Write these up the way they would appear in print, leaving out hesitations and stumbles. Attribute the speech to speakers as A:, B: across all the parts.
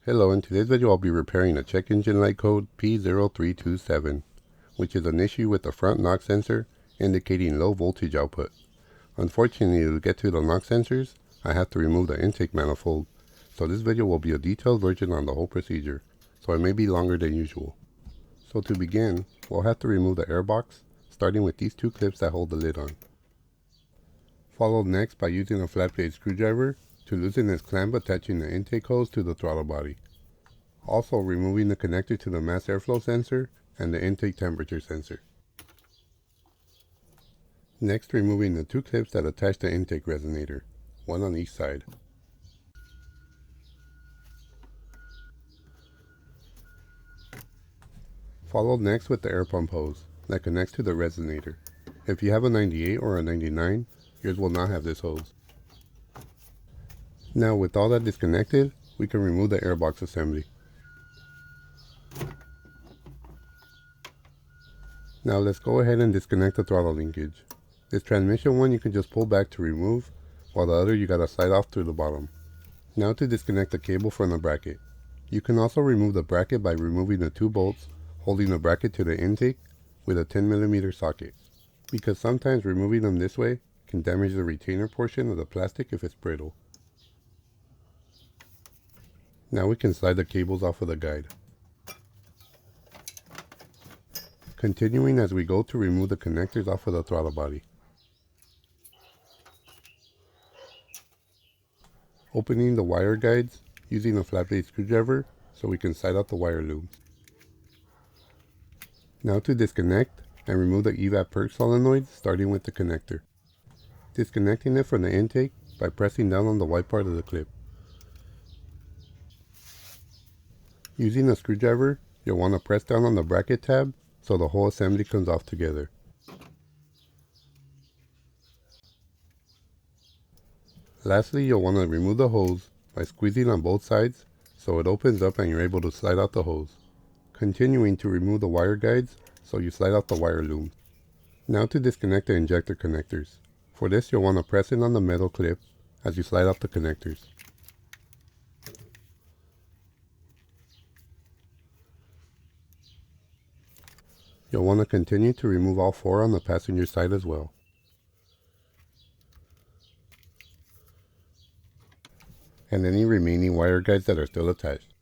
A: Hello, in today's video I'll be repairing a check engine light code P0327, which is an issue with the front knock sensor indicating low voltage output. Unfortunately, to get to the knock sensors, I have to remove the intake manifold, so this video will be a detailed version on the whole procedure, so it may be longer than usual. So to begin, we'll have to remove the airbox, starting with these two clips that hold the lid on. Followed next by using a flat blade screwdriver to loosen this clamp attaching the intake hose to the throttle body. Also removing the connector to the mass airflow sensor and the intake temperature sensor. Next, removing the two clips that attach the intake resonator, one on each side. Followed next with the air pump hose that connects to the resonator. If you have a 98 or a 99, yours will not have this hose. Now with all that disconnected, we can remove the airbox assembly. Now let's go ahead and disconnect the throttle linkage. This transmission one you can just pull back to remove, while the other you gotta slide off through the bottom. Now to disconnect the cable from the bracket. You can also remove the bracket by removing the two bolts holding the bracket to the intake with a 10mm socket, because sometimes removing them this way can damage the retainer portion of the plastic if it's brittle. Now we can slide the cables off of the guide. Continuing as we go to remove the connectors off of the throttle body. Opening the wire guides using a flat blade screwdriver so we can slide out the wire loom. Now to disconnect and remove the evap perk solenoid, starting with the connector. Disconnecting it from the intake by pressing down on the white part of the clip. Using a screwdriver, you'll want to press down on the bracket tab so the whole assembly comes off together. Lastly, you'll want to remove the hose by squeezing on both sides so it opens up and you're able to slide out the hose. Continuing to remove the wire guides so you slide out the wire loom. Now to disconnect the injector connectors. For this, you'll want to press in on the metal clip as you slide out the connectors. You'll want to continue to remove all four on the passenger side as well. And any remaining wire guides that are still attached.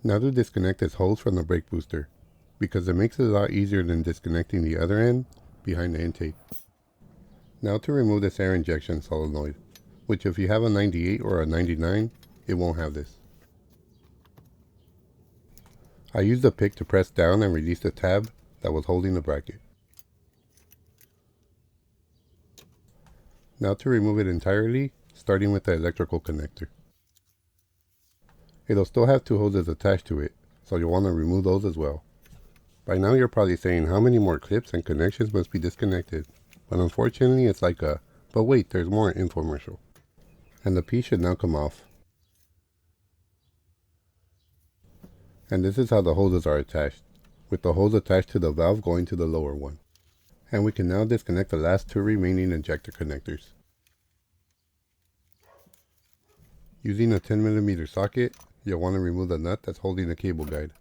A: Now to disconnect this hose from the brake booster, because it makes it a lot easier than disconnecting the other end behind the intake. Now to remove this air injection solenoid, which if you have a 98 or a 99, it won't have this. I used the pick to press down and release the tab that was holding the bracket. Now to remove it entirely, starting with the electrical connector. It'll still have two hoses attached to it, so you'll want to remove those as well. By now you're probably saying how many more clips and connections must be disconnected, but unfortunately it's like a, but wait, there's more infomercial. And the piece should now come off. And this is how the hoses are attached, with the hose attached to the valve going to the lower one. And we can now disconnect the last two remaining injector connectors. Using a 10mm socket, you'll want to remove the nut that's holding the cable guide.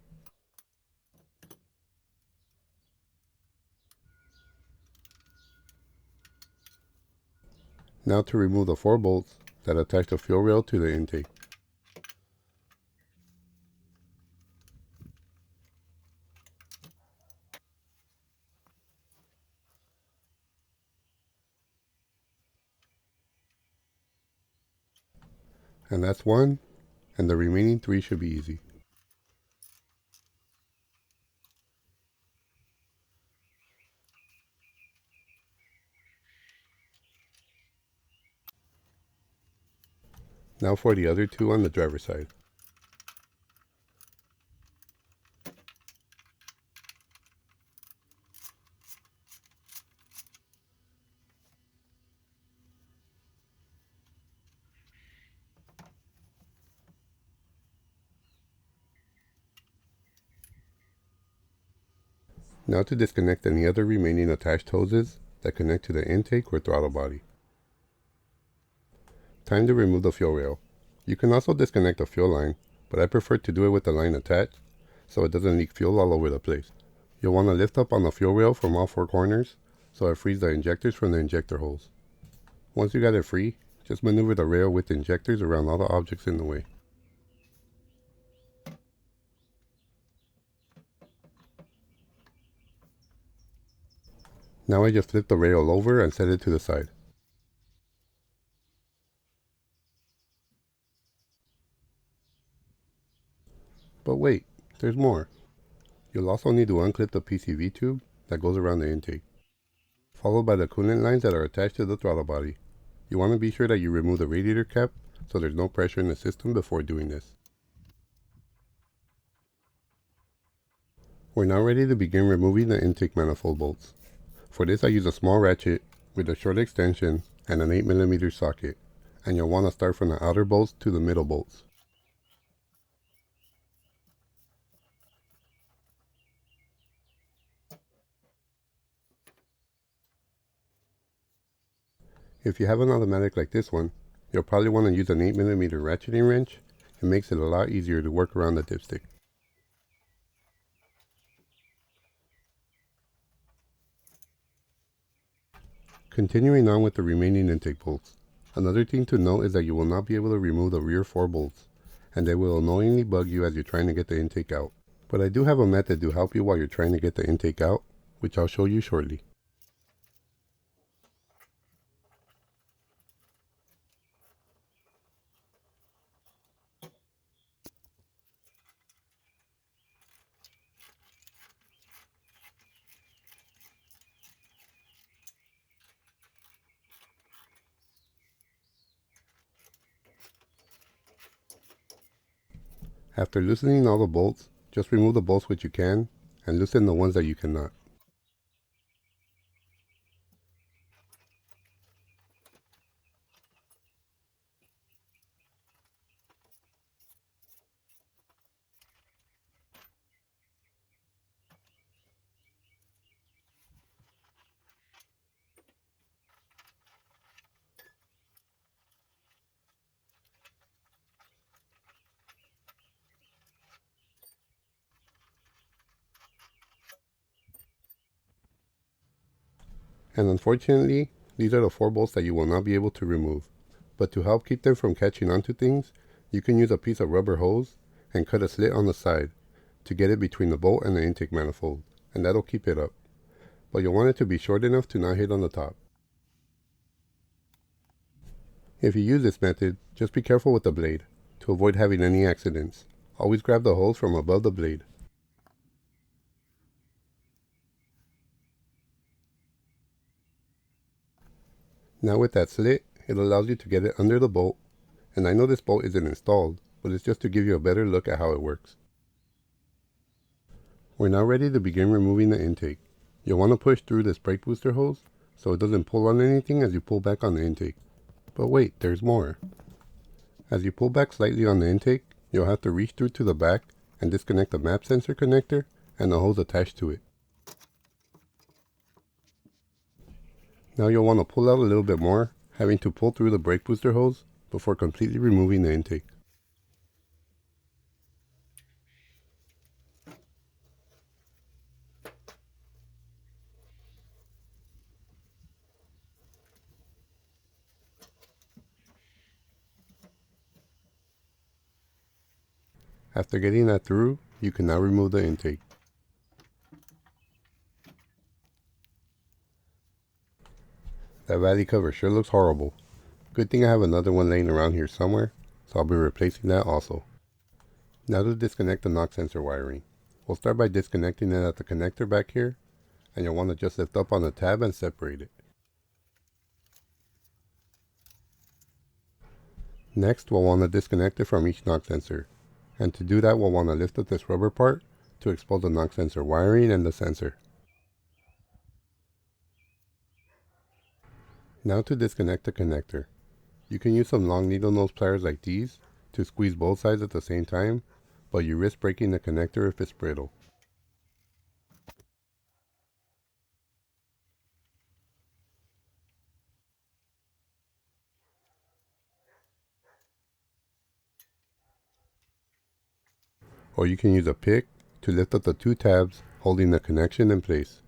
A: Now to remove the 4 bolts that attach the fuel rail to the intake. And that's one, and the remaining 3 should be easy. Now for the other 2 on the driver's side. Now to disconnect any other remaining attached hoses that connect to the intake or throttle body. Time to remove the fuel rail. You can also disconnect the fuel line, but I prefer to do it with the line attached so it doesn't leak fuel all over the place. You'll want to lift up on the fuel rail from all four corners so it frees the injectors from the injector holes. Once you got it free, just maneuver the rail with the injectors around all the objects in the way. Now I just flip the rail over and set it to the side. But wait, there's more. You'll also need to unclip the PCV tube that goes around the intake, followed by the coolant lines that are attached to the throttle body. You want to be sure that you remove the radiator cap so there's no pressure in the system before doing this. We're now ready to begin removing the intake manifold bolts. For this I use a small ratchet with a short extension and an 8mm socket, and you'll want to start from the outer bolts to the middle bolts. If you have an automatic like this one, you'll probably want to use an 8mm ratcheting wrench. It makes it a lot easier to work around the dipstick. Continuing on with the remaining intake bolts. Another thing to note is that you will not be able to remove the rear 4 bolts, and they will annoyingly bug you as you're trying to get the intake out. But I do have a method to help you while you're trying to get the intake out, which I'll show you shortly. After loosening all the bolts, just remove the bolts which you can, and loosen the ones that you cannot. And unfortunately, these are the 4 bolts that you will not be able to remove. But to help keep them from catching onto things, you can use a piece of rubber hose and cut a slit on the side to get it between the bolt and the intake manifold, and that'll keep it up. But you'll want it to be short enough to not hit on the top. If you use this method, just be careful with the blade to avoid having any accidents. Always grab the hose from above the blade. Now with that slit, it allows you to get it under the bolt, and I know this bolt isn't installed, but it's just to give you a better look at how it works. We're now ready to begin removing the intake. You'll want to push through this brake booster hose so it doesn't pull on anything as you pull back on the intake. But wait, there's more. As you pull back slightly on the intake, you'll have to reach through to the back and disconnect the map sensor connector and the hose attached to it. Now you'll want to pull out a little bit more, having to pull through the brake booster hose before completely removing the intake. After getting that through, you can now remove the intake. That valley cover sure looks horrible. Good thing I have another one laying around here somewhere, so I'll be replacing that also. Now to disconnect the knock sensor wiring. We'll start by disconnecting it at the connector back here, and you'll want to just lift up on the tab and separate it. Next, we'll want to disconnect it from each knock sensor, and to do that we'll want to lift up this rubber part to expose the knock sensor wiring and the sensor. Now to disconnect the connector. You can use some long needle nose pliers like these to squeeze both sides at the same time, but you risk breaking the connector if it's brittle. or you can use a pick to lift up the two tabs holding the connection in place.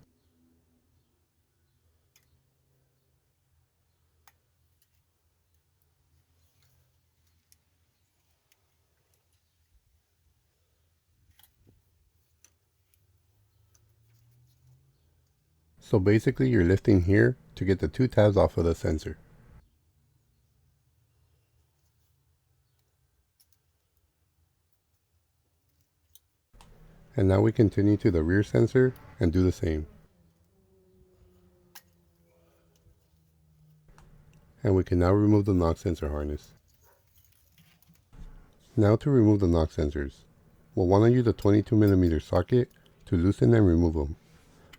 A: So basically you're lifting here to get the two tabs off of the sensor. And now we continue to the rear sensor and do the same. And we can now remove the knock sensor harness. Now to remove the knock sensors, we'll want to use a 22mm socket to loosen and remove them.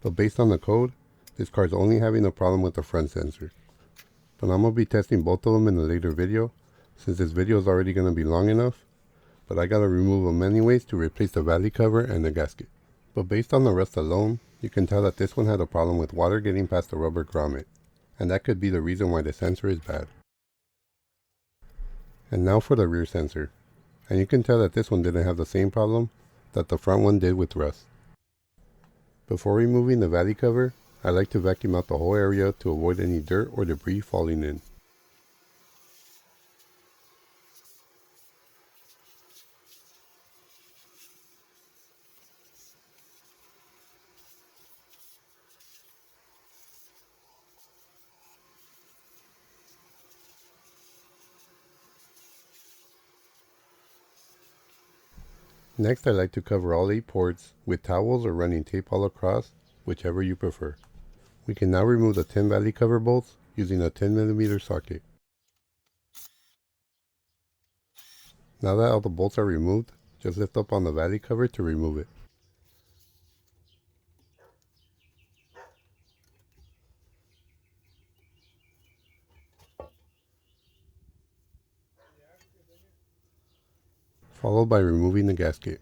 A: But based on the code, this car is only having a problem with the front sensor. But I'm going to be testing both of them in a later video, since this video is already going to be long enough. But I got to remove them anyways to replace the valley cover and the gasket. But based on the rust alone, you can tell that this one had a problem with water getting past the rubber grommet. And that could be the reason why the sensor is bad. And now for the rear sensor. And you can tell that this one didn't have the same problem that the front one did with rust. Before removing the valley cover, I like to vacuum out the whole area to avoid any dirt or debris falling in. Next, I like to cover all 8 ports with towels or running tape all across, whichever you prefer. We can now remove the 10 valley cover bolts using a 10mm socket. Now that all the bolts are removed, just lift up on the valley cover to remove it. Followed by removing the gasket.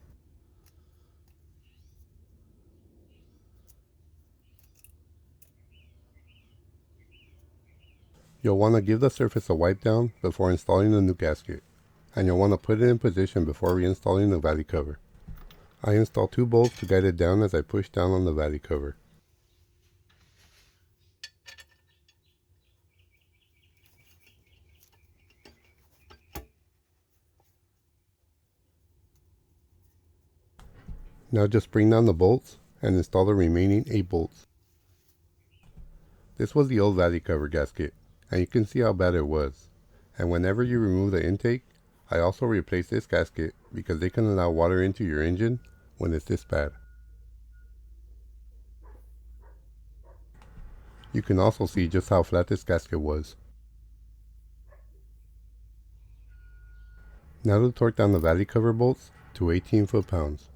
A: You'll want to give the surface a wipe down before installing the new gasket, and you'll want to put it in position before reinstalling the valley cover. I install 2 bolts to guide it down as I push down on the valley cover. Now just bring down the bolts and install the remaining 8 bolts. This was the old valley cover gasket, and you can see how bad it was. And whenever you remove the intake, I also replace this gasket because they can allow water into your engine when it's this bad. You can also see just how flat this gasket was. Now to torque down the valley cover bolts to 18 foot-pounds.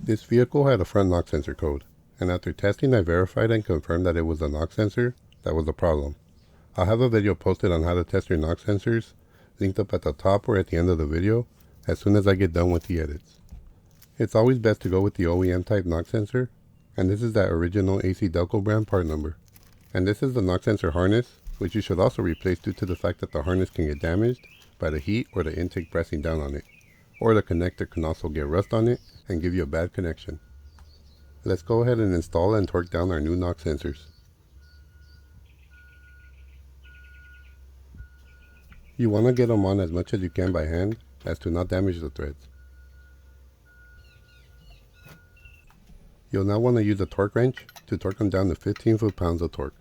A: This vehicle had a front knock sensor code, and after testing I verified and confirmed that it was the knock sensor that was the problem. I'll have a video posted on how to test your knock sensors, linked up at the top or at the end of the video, as soon as I get done with the edits. It's always best to go with the OEM type knock sensor, and this is that original AC Delco brand part number. And this is the knock sensor harness, which you should also replace due to the fact that the harness can get damaged by the heat or the intake pressing down on it. Or the connector can also get rust on it and give you a bad connection. Let's go ahead and install and torque down our new knock sensors. You want to get them on as much as you can by hand as to not damage the threads. You'll now want to use a torque wrench to torque them down to 15 foot-pounds of torque.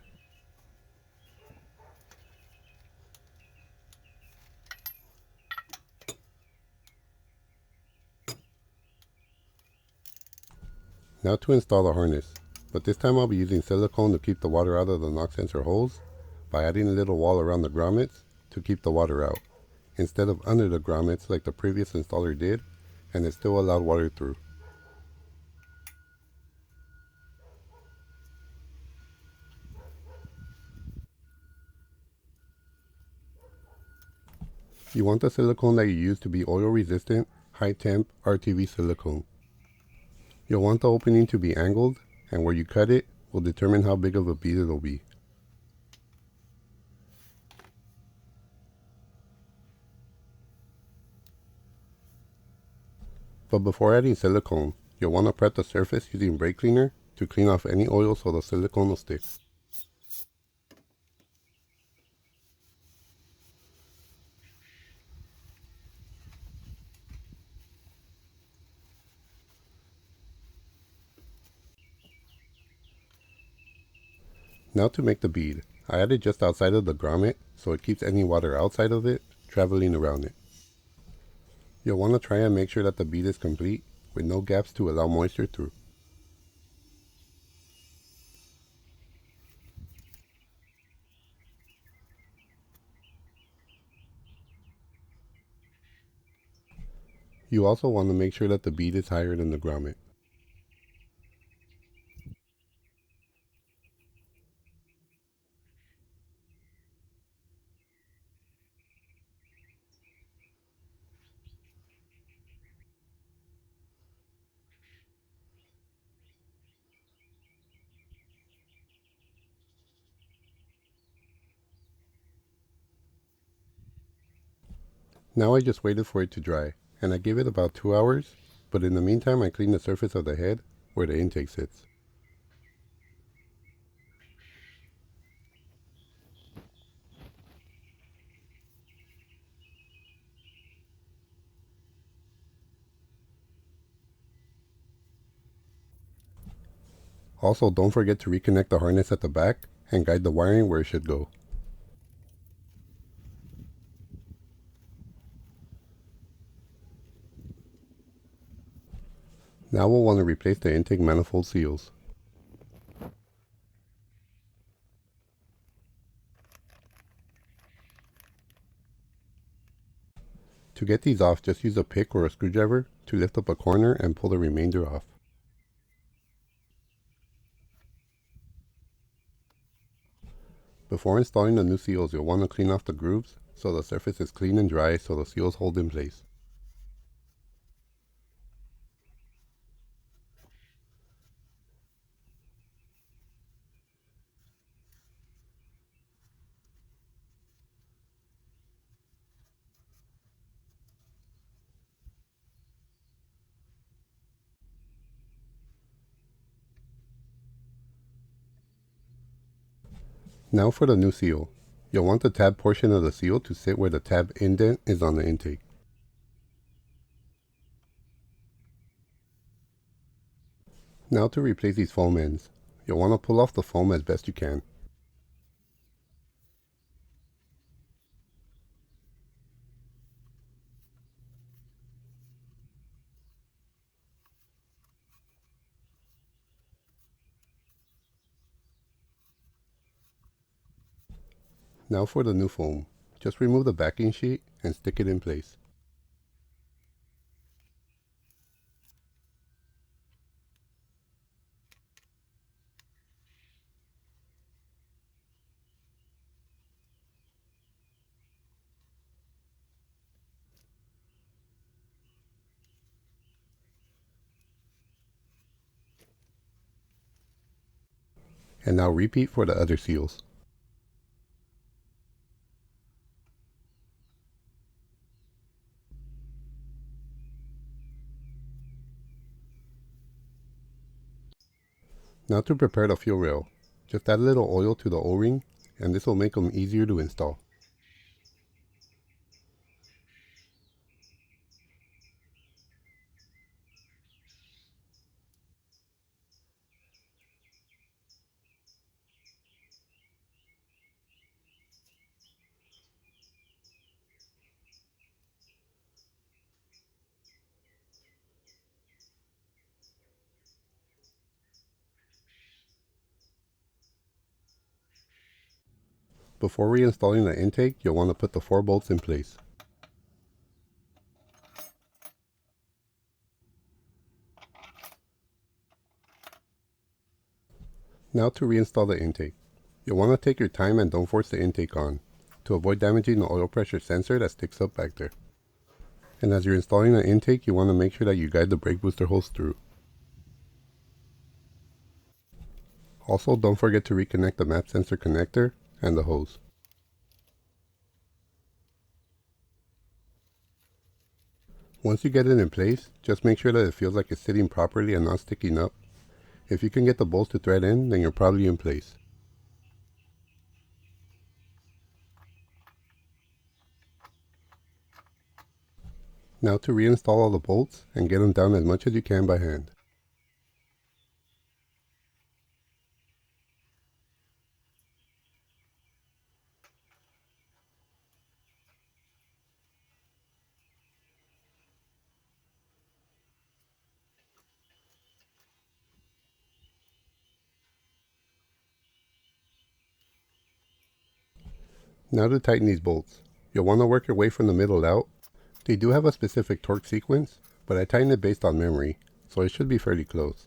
A: Now to install the harness, but this time I'll be using silicone to keep the water out of the knock sensor holes by adding a little wall around the grommets to keep the water out, instead of under the grommets like the previous installer did, and it still allowed water through. You want the silicone that you use to be oil resistant, high temp, RTV silicone. You'll want the opening to be angled, and where you cut it will determine how big of a bead it'll be. But before adding silicone, you'll want to prep the surface using brake cleaner to clean off any oil so the silicone will stick. Now to make the bead, I add it just outside of the grommet so it keeps any water outside of it traveling around it. You'll want to try and make sure that the bead is complete with no gaps to allow moisture through. You also want to make sure that the bead is higher than the grommet. Now I just waited for it to dry, and I gave it about 2 hours, but in the meantime I cleaned the surface of the head where the intake sits. Also, don't forget to reconnect the harness at the back and guide the wiring where it should go. Now we'll want to replace the intake manifold seals. To get these off, just use a pick or a screwdriver to lift up a corner and pull the remainder off. Before installing the new seals, you'll want to clean off the grooves so the surface is clean and dry so the seals hold in place. Now for the new seal. You'll want the tab portion of the seal to sit where the tab indent is on the intake. Now to replace these foam ends. You'll want to pull off the foam as best you can. Now for the new foam. Just remove the backing sheet and stick it in place. And now repeat for the other seals. Now to prepare the fuel rail. Just add a little oil to the O-ring and this will make them easier to install. Before reinstalling the intake, you'll want to put the 4 bolts in place. Now to reinstall the intake. You'll want to take your time and don't force the intake on. to avoid damaging the oil pressure sensor that sticks up back there. And as you're installing the intake, you want to make sure that you guide the brake booster hose through. Also, don't forget to reconnect the map sensor connector and the hose. Once you get it in place, just make sure that it feels like it's sitting properly and not sticking up. If you can get the bolts to thread in, then you're probably in place. Now to reinstall all the bolts and get them down as much as you can by hand. Now to tighten these bolts. You'll want to work your way from the middle out. They do have a specific torque sequence, but I tighten it based on memory, so it should be fairly close.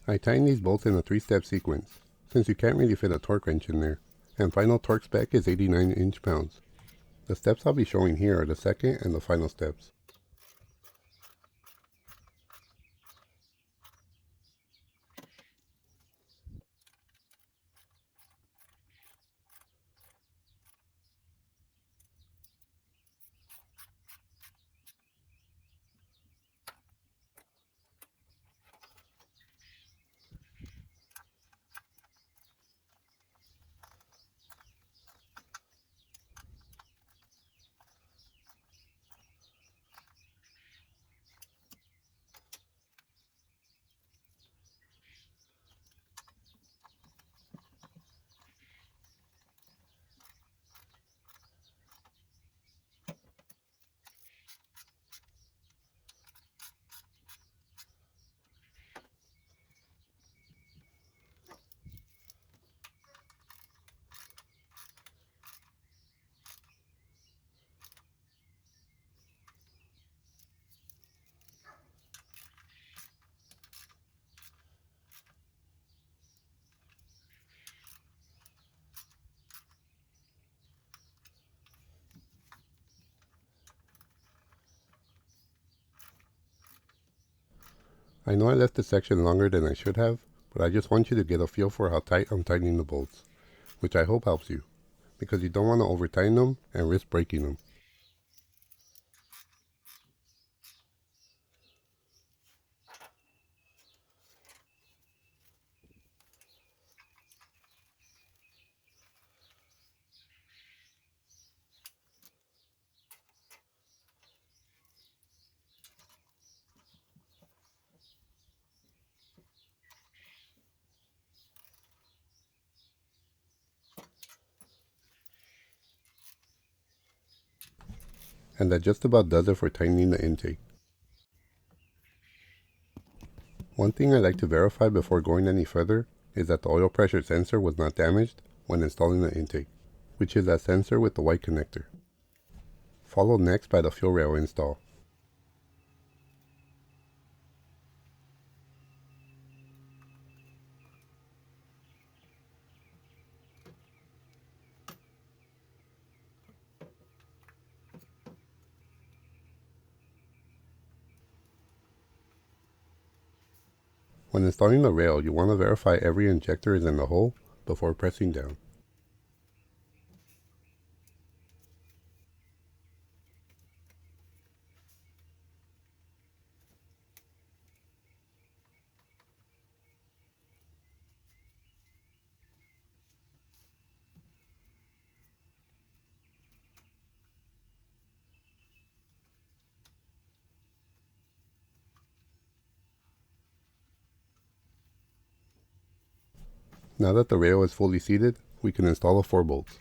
A: I tighten these bolts in a 3-step sequence, since you can't really fit a torque wrench in there, and final torque spec is 89 inch-pounds. The steps I'll be showing here are the second and the final steps. I know I left this section longer than I should have, but I just want you to get a feel for how tight I'm tightening the bolts, which I hope helps you, because you don't want to over tighten them and risk breaking them. And that just about does it for tightening the intake. One thing I like to verify before going any further is that the oil pressure sensor was not damaged when installing the intake, which is that sensor with the white connector. Followed next by the fuel rail install. When installing the rail, you want to verify every injector is in the hole before pressing down. Now that the rail is fully seated, we can install the 4 bolts.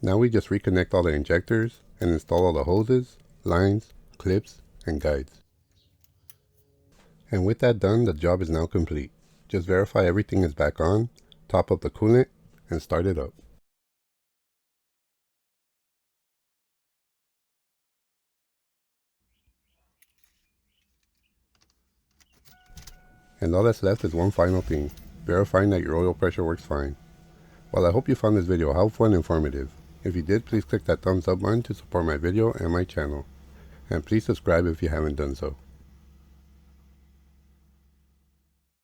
A: Now we just reconnect all the injectors and install all the hoses, lines, clips, and guides. And with that done, the job is now complete. Just verify everything is back on, top up the coolant, and start it up. And all that's left is one final thing, verifying that your oil pressure works fine. Well, I hope you found this video helpful and informative. If you did, please click that thumbs up button to support my video and my channel. And please subscribe if you haven't done so.